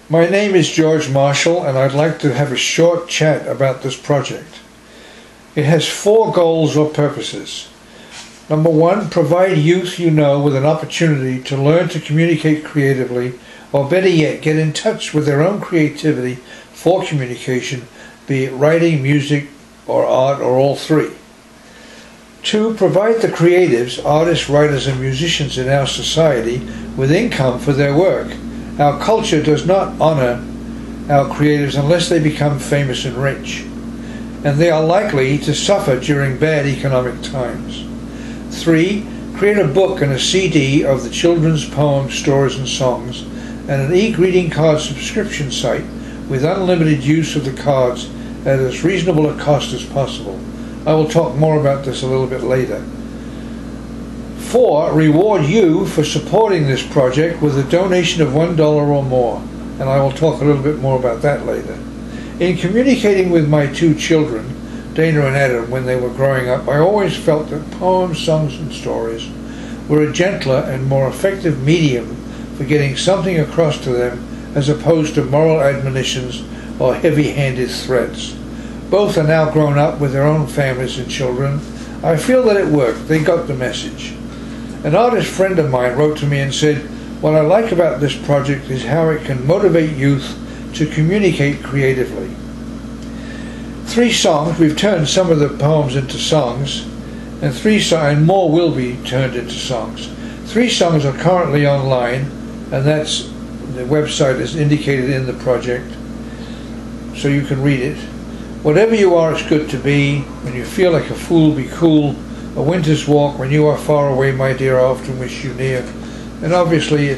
My name is George Marshall, and I'd like to have a short chat about this project. It has 4 goals or purposes. Number 1, provide youth you know with an opportunity to learn to communicate creatively, or better yet, get in touch with their own creativity for communication, be it writing, music, or art, or all 3. 2, provide the creatives, artists, writers, and musicians in our society with income for their work. Our culture does not honor our creatives unless they become famous and rich, and they are likely to suffer during bad economic times. 3, create a book and a CD of the children's poems, stories, and songs, and an e-greeting card subscription site with unlimited use of the cards at as reasonable a cost as possible. I will talk more about this a little bit later. 4, reward you for supporting this project with a donation of $1 or more, and I will talk a little bit more about that later. In communicating with my 2 children, Dana and Adam, when they were growing up, I always felt that poems, songs, and stories were a gentler and more effective medium for getting something across to them as opposed to moral admonitions or heavy-handed threats. Both are now grown up with their own families and children. I feel that it worked. They got the message. An artist friend of mine wrote to me and said, "What I like about this project is how it can motivate youth to communicate creatively." 3 songs, we've turned some of the poems into songs, and more will be turned into songs. 3 songs are currently online, and that's the website is indicated in the project, so you can read it. Whatever you are, it's good to be. When you feel like a fool, be cool. A winter's walk. When you are far away, my dear, I often wish you near. And obviously,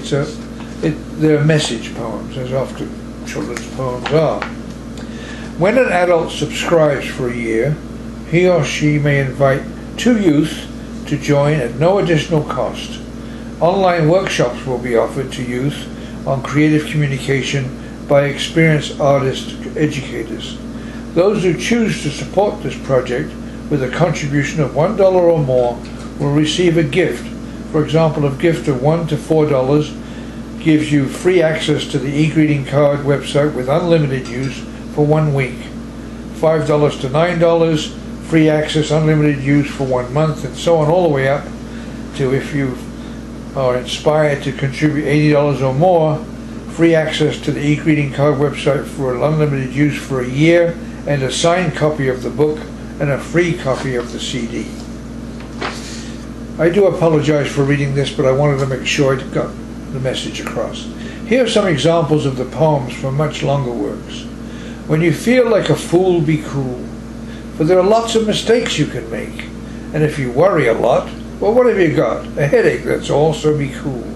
they're message poems, as often children's poems are. When an adult subscribes for a year, he or she may invite 2 youth to join at no additional cost. Online workshops will be offered to youth on creative communication by experienced artist educators. Those who choose to support this project with a contribution of $1 or more will receive a gift. For example, a gift of $1 to $4 gives you free access to the e-greeting card website with unlimited use for 1 week. $5 to $9, free access, unlimited use for 1 month, and so on all the way up to, if you are inspired to contribute $80 or more, free access to the e-greeting card website for unlimited use for a year, and a signed copy of the book and a free copy of the CD. I do apologize for reading this, but I wanted to make sure I got the message across. Here are some examples of the poems from much longer works. When you feel like a fool, be cool, for there are lots of mistakes you can make, and if you worry a lot, well, what have you got? A headache, that's all, so be cool.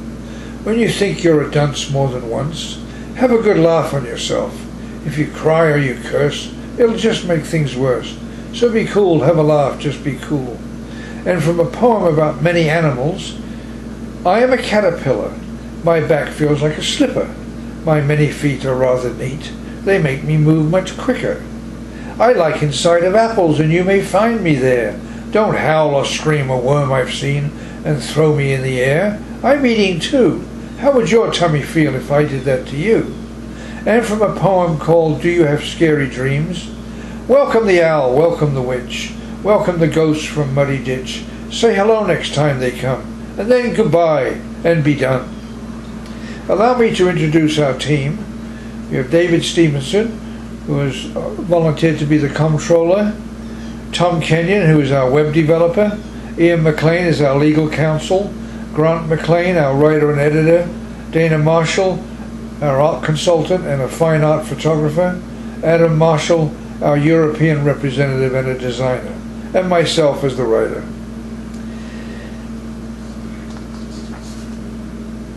When you think you're a dunce more than once, have a good laugh on yourself. If you cry or you curse, it'll just make things worse. So be cool, have a laugh, just be cool. And from a poem about many animals, I am a caterpillar. My back feels like a slipper. My many feet are rather neat. They make me move much quicker. I like inside of apples, and you may find me there. Don't howl or scream a worm I've seen and throw me in the air. I'm eating too. How would your tummy feel if I did that to you? And from a poem called Do You Have Scary Dreams? Welcome the owl, welcome the witch, welcome the ghosts from Muddy Ditch. Say hello next time they come, and then goodbye, and be done. Allow me to introduce our team. We have David Stevenson, who has volunteered to be the comptroller, Tom Kenyon, who is our web developer, Ian McLean is our legal counsel, Grant McLean, our writer and editor, Dana Marshall, our art consultant and a fine art photographer, Adam Marshall, our European representative and a designer, and myself as the writer.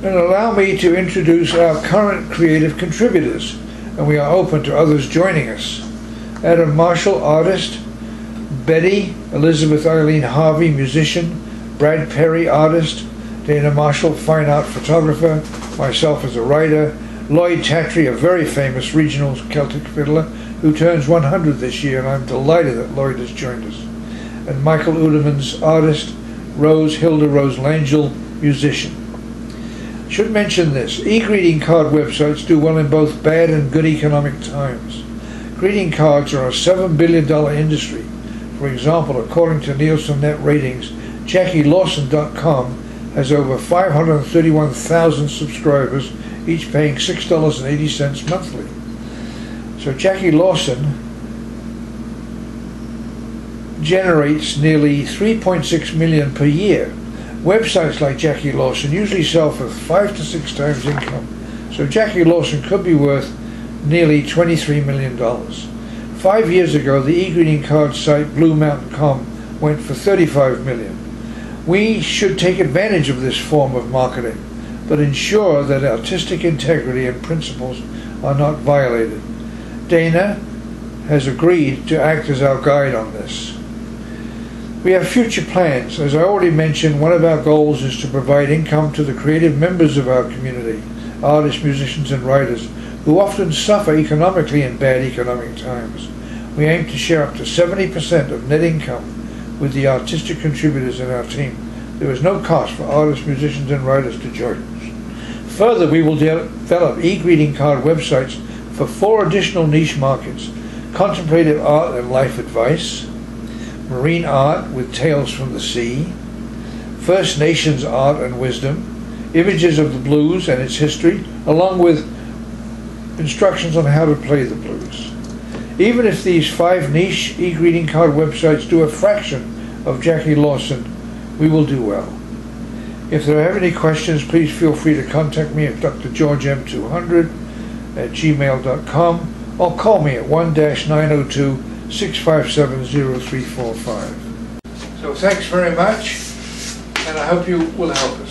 And allow me to introduce our current creative contributors, and we are open to others joining us. Adam Marshall, artist, Betty Elizabeth Eileen Harvey, musician, Brad Perry, artist, Dana Marshall, fine art photographer, myself as a writer, Lloyd Tatry, a very famous regional Celtic fiddler who turns 100 this year, and I'm delighted that Lloyd has joined us, and Michael Udemans, artist, Hilda Rose Langell, musician. Should mention this. E-greeting card websites do well in both bad and good economic times. Greeting cards are a $7 billion industry. For example, according to Nielsen Net Ratings, JackieLawson.com has over 531,000 subscribers, each paying $6.80 monthly. So Jackie Lawson generates nearly $3.6 million per year. Websites like Jackie Lawson usually sell for 5 to 6 times income, so Jackie Lawson could be worth nearly $23 million. 5 years ago, the e-greeting card site BlueMountain.com went for $35 million. We should take advantage of this form of marketing, but ensure that artistic integrity and principles are not violated. Dana has agreed to act as our guide on this. We have future plans. As I already mentioned, one of our goals is to provide income to the creative members of our community, artists, musicians, and writers, who often suffer economically in bad economic times. We aim to share up to 70% of net income with the artistic contributors in our team. There is no cost for artists, musicians, and writers to join us. Further, we will develop e-greeting card websites for 4 additional niche markets: contemplative art and life advice, marine art with tales from the sea, First Nations art and wisdom, images of the blues and its history, along with instructions on how to play the blues. Even if these 5 niche e-greeting card websites do a fraction of Jackie Lawson, we will do well. If there are any questions, please feel free to contact me at drgeorgem200@gmail.com or call me at 1-902-657-0345. So thanks very much, and I hope you will help us.